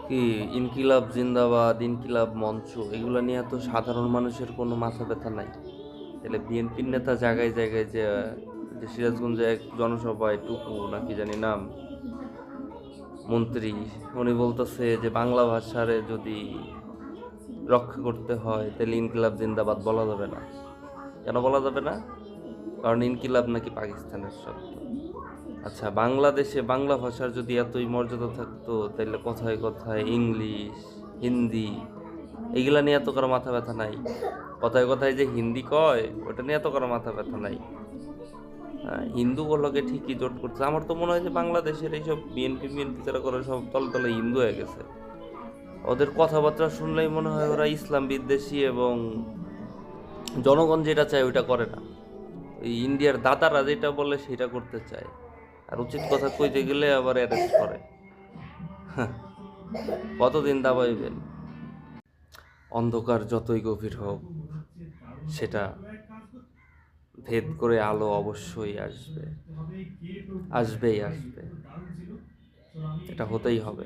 কি ইনকিলাব জিন্দাবাদ, ইনকিলাব মঞ্চ এগুলো নিয়ে তো সাধারণ মানুষের কোনো মাথা ব্যথা নাই। তাহলে বিএনপির নেতা জায়গায় জায়গায় যে যে সিরাজগঞ্জে এক জনসভায় টুকু নাকি জানি নাম মন্ত্রী, উনি বলতেছে যে বাংলা ভাষারে যদি রক্ষা করতে হয় তাহলে ইনকিলাব জিন্দাবাদ বলা যাবে না। কেন বলা যাবে না? কারণ ইনকিলাব নাকি পাকিস্তানের শব্দ। আচ্ছা, বাংলাদেশে বাংলা ভাষার যদি এতই মর্যাদা থাকতো তাহলে কথায় কথায় ইংলিশ, হিন্দি এগুলা নিয়ে এত কারো মাথা ব্যথা নাই। কথায় কথায় যে হিন্দি কয় ওটা নিয়ে এত কারো মাথা ব্যথা নাই। হ্যাঁ, হিন্দু বলকে ঠিকই জোট করছে। আমার তো মনে হয় যে বাংলাদেশের এইসব বিএনপি যারা করে সব তলে তলে হিন্দু হয়ে গেছে। ওদের কথাবার্তা শুনলেই মনে হয় ওরা ইসলাম বিদ্বেষী এবং জনগণ যেটা চায় ওইটা করে না। ওই ইন্ডিয়ার দাদারা যেটা বলে সেটা করতে চায়। আর উচিত কথা কইতে গেলে আবার অ্যারেস্ট করে। কতদিন দাবাইবেন? অন্ধকার যতই গভীর হোক সেটা ভেদ করে আলো অবশ্যই আসবে, আসবেই আসবে। এটা হতেই হবে।